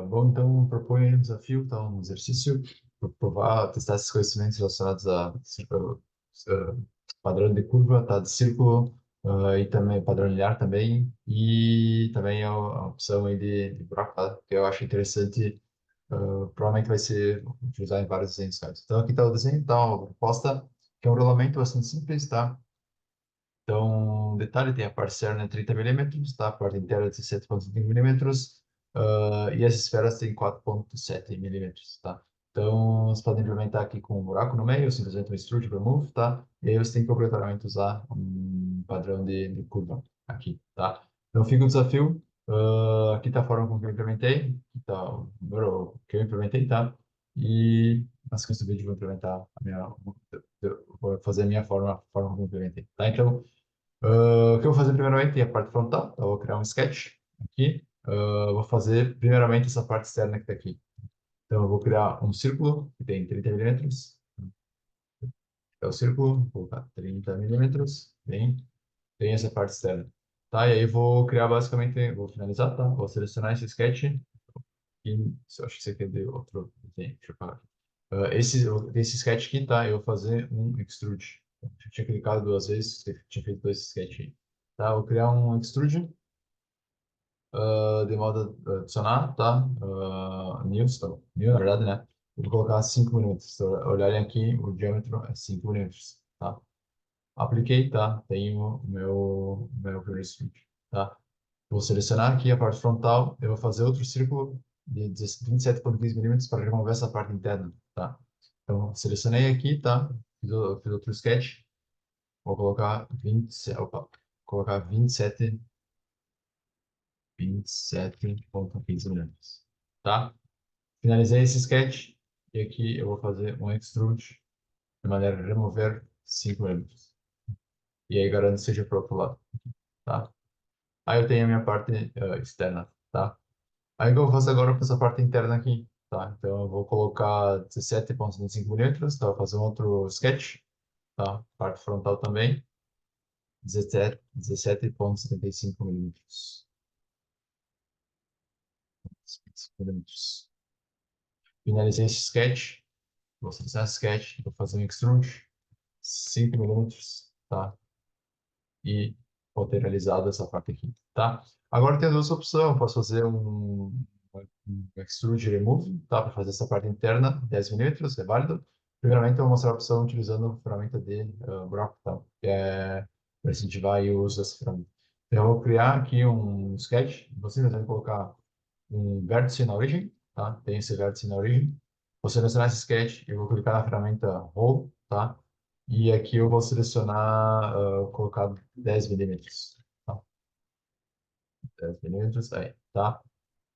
Bom, então proponho um desafio, tá? Um exercício para provar, testar esses conhecimentos relacionados a padrão de curva, tá? De círculo, e também padrão linear também, e também a opção aí de buraco, tá? Que eu acho interessante, provavelmente vai ser utilizado em vários desenhos. Tá? Então aqui está o desenho, tá? Uma proposta que é um rolamento bastante simples, tá? Então, detalhe, tem a parte externa de 30 milímetros, tá? A parte interna de 17,5 milímetros, e as esferas têm 4,7 milímetros, tá? Então, você pode implementar aqui com um buraco no meio, simplesmente um extrude remove, tá? E aí você tem que obrigatoriamente usar um padrão de curva aqui, tá? Então, fica o desafio. Aqui está a forma como que eu implementei, aqui está o número que eu implementei, tá? E nas sequência do vídeo eu vou implementar vou fazer a minha forma como eu implementei, tá? Então, o que eu vou fazer primeiramente é a parte frontal. Então, eu vou criar um sketch aqui. Vou fazer primeiramente essa parte externa que está aqui. Então, eu vou criar um círculo que tem 30 milímetros. É o círculo, vou colocar 30 milímetros. Tem essa parte externa. Tá, e aí eu vou criar basicamente, vou finalizar, tá? Vou selecionar esse sketch. E eu acho que isso aqui é de outro desenho. Deixa eu parar aqui. Esse sketch aqui, tá? Eu vou fazer um extrude. Eu tinha clicado duas vezes, tinha feito dois sketch aí. Tá, eu vou criar um extrude de modo a adicionar, tá? New, na verdade, né? Eu vou colocar 5 minutos. Se olharem aqui, o diâmetro é 5 minutos, tá? Apliquei, tá? Tenho o meu primeiro extrude, tá? Vou selecionar aqui a parte frontal, eu vou fazer outro círculo de 27,15 milímetros para remover essa parte interna, tá? Então, selecionei aqui, tá? Fiz outro sketch, vou colocar 27,15 milímetros, tá? Finalizei esse sketch e aqui eu vou fazer um extrude de maneira a remover 5 milímetros. E aí garanto que seja para o outro lado, tá? Aí eu tenho a minha parte externa, tá? Aí o que eu vou fazer agora com essa parte interna aqui, tá? Então eu vou colocar 17,25 milímetros, tá? Vou fazer um outro sketch, tá? Parte frontal também, 17,75 milímetros. Finalizei esse sketch, vou selecionar esse sketch, vou fazer um extrude, 5 milímetros, tá? E vou ter realizado essa parte aqui, tá? Agora tem duas opções, posso fazer um extrude remove, tá? Para fazer essa parte interna, 10 milímetros, é válido. Primeiramente, eu vou mostrar a opção utilizando a ferramenta de buraco, tá? Que é para incentivar aí o uso dessa ferramenta. Então, eu vou criar aqui um sketch, vou simplesmente colocar um vértice na origem, tá? Tem esse vértice na origem. Vou selecionar esse sketch e vou clicar na ferramenta Roll, tá? E aqui eu vou selecionar, colocar 10 milímetros, tá? 10 milímetros, aí, tá?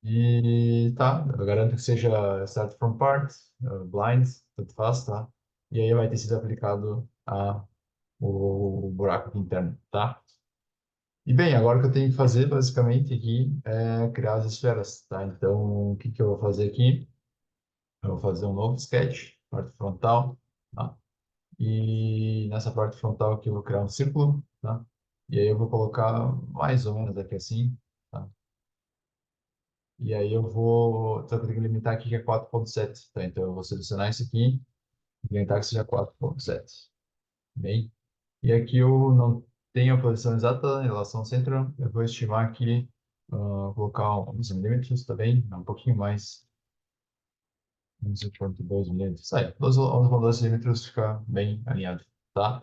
E tá, eu garanto que seja start from part, blind, tanto faz, tá? E aí vai ter sido aplicado o buraco interno, tá? E bem, agora o que eu tenho que fazer basicamente aqui é criar as esferas, tá? Então, o que que eu vou fazer aqui? Eu vou fazer um novo sketch, parte frontal, tá? E nessa parte frontal aqui eu vou criar um círculo, tá? E aí eu vou colocar mais ou menos aqui assim, tá? E aí eu vou, só que eu tenho que limitar aqui que é 4,7, tá? Então eu vou selecionar isso aqui, limitar que seja 4,7, bem? E aqui eu não tenho a posição exata em relação ao centro, eu vou estimar aqui, colocar 11 milímetros, tá bem? Um pouquinho mais, 11,2 milímetros. Aí, 11,2 milímetros fica bem alinhado, tá?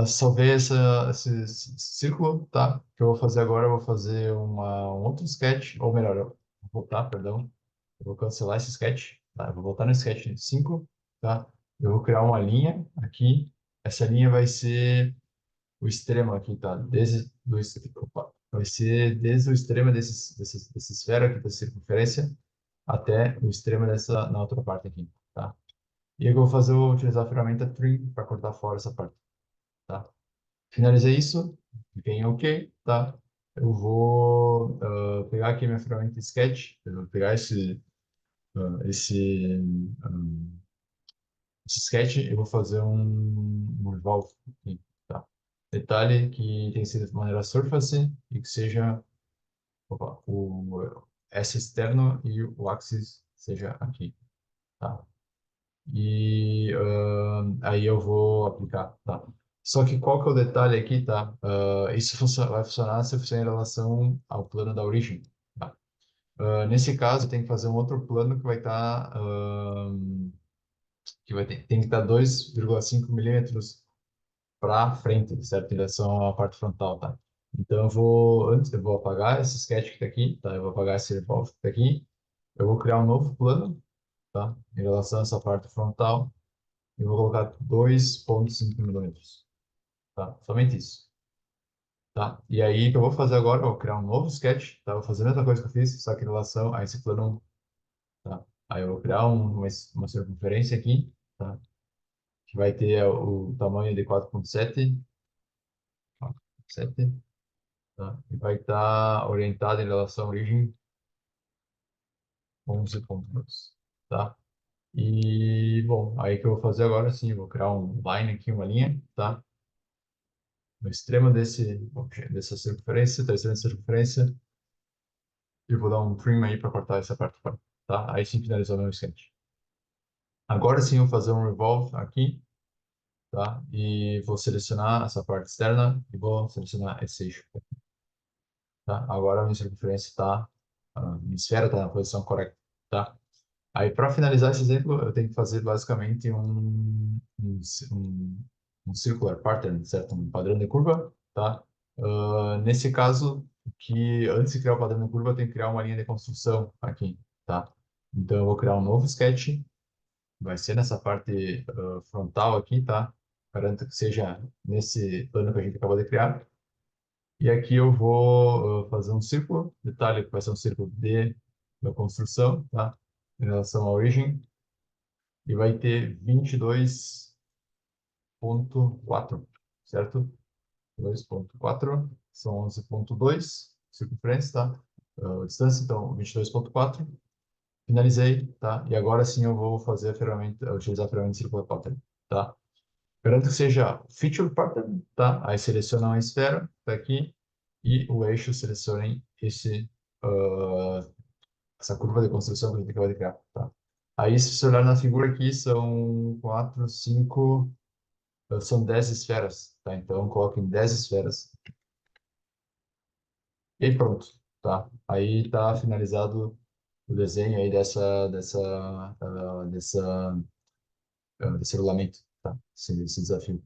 Salvei esse círculo, tá? O que eu vou fazer agora, eu vou fazer um outro sketch, ou melhor, eu vou voltar, perdão. Eu vou cancelar esse sketch, tá? Eu vou voltar no sketch 5, tá? Eu vou criar uma linha aqui. Essa linha vai ser o extremo aqui, tá? Vai ser desde o extremo dessa esfera aqui, da circunferência, até o extremo na outra parte aqui, tá? E aí eu vou fazer, vou utilizar a ferramenta Trim para cortar fora essa parte, tá? Finalizei isso, cliquei em OK, tá? Eu vou pegar aqui minha ferramenta Sketch, eu vou pegar ah, esse, ah, esse sketch, eu vou fazer um revolve aqui, tá? Detalhe que tem que ser de maneira surface e que seja opa, essa externo e o axis seja aqui, tá? E aí eu vou aplicar, tá? Só que qual que é o detalhe aqui, tá? Isso vai funcionar se for em relação ao plano da origem, tá? Nesse caso, tem que fazer um outro plano que vai estar, tem que estar 2,5 milímetros para frente, certo? Em direção à parte frontal, tá? Então, antes eu vou apagar esse sketch que está aqui, tá? Eu vou apagar esse revolve que está aqui. Eu vou criar um novo plano, tá? Em relação a essa parte frontal. Eu vou colocar 2,5 milímetros, tá? Somente isso, tá? E aí, o que eu vou fazer agora? Eu vou criar um novo sketch, tá? Eu vou fazer a mesma coisa que eu fiz, só que em relação a esse plano, tá? Aí eu vou criar uma circunferência aqui, tá? Que vai ter o tamanho de 4,7, 4,7, tá? E vai estar orientado em relação à origem 11,2, tá? E, bom, aí que eu vou fazer agora, sim, eu vou criar um line aqui, uma linha, tá? No extremo dessa circunferência, tá? Extremo dessa circunferência, e vou dar um trim aí para cortar essa parte fora, tá? Aí sim finalizou o meu sketch. Agora sim eu vou fazer um revolve aqui, tá? E vou selecionar essa parte externa e vou selecionar esse eixo, tá? Agora a minha circunferência está, a minha esfera está na posição correta, tá? Aí, para finalizar esse exemplo, eu tenho que fazer basicamente um circular pattern, certo? Um padrão de curva, tá? Nesse caso, que antes de criar o padrão de curva, eu tenho que criar uma linha de construção aqui, tá? Então, eu vou criar um novo sketch, vai ser nessa parte frontal aqui, tá? Garanto que seja nesse plano que a gente acabou de criar. E aqui eu vou fazer um círculo, detalhe que vai ser um círculo de da construção, tá? Em relação à origem, e vai ter 22,4, certo? 2,4 são 11,2 circunferência, tá? Distância, então 22,4. Finalizei, tá? E agora sim eu vou fazer a ferramenta, utilizar a ferramenta Circular Pattern, tá? Garanto que seja Feature Pattern, tá? Aí seleciona uma esfera, tá aqui, e o eixo selecionem ah, essa curva de construção que a gente acabou de criar, tá? Aí, se você olhar na figura aqui, são 4, 5, são 10 esferas, tá? Então, coloquem 10 esferas. E aí, pronto, tá? Aí tá finalizado o desenho aí desse rolamento, tá? Esse desafio.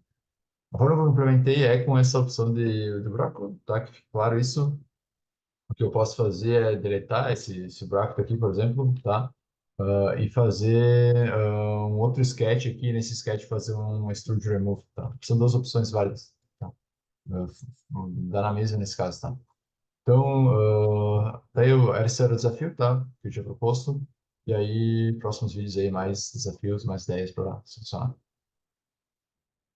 A forma que eu implementei é com essa opção de buraco, tá? Que fique claro isso. O que eu posso fazer é deletar esse buraco aqui, por exemplo, tá? E fazer um outro sketch aqui, nesse sketch fazer um extrude remove, tá? São duas opções válidas, tá? Dá na mesma nesse caso, tá? Então, esse era o desafio, tá? Que eu tinha proposto. E aí, próximos vídeos aí, mais desafios, mais ideias para solucionar.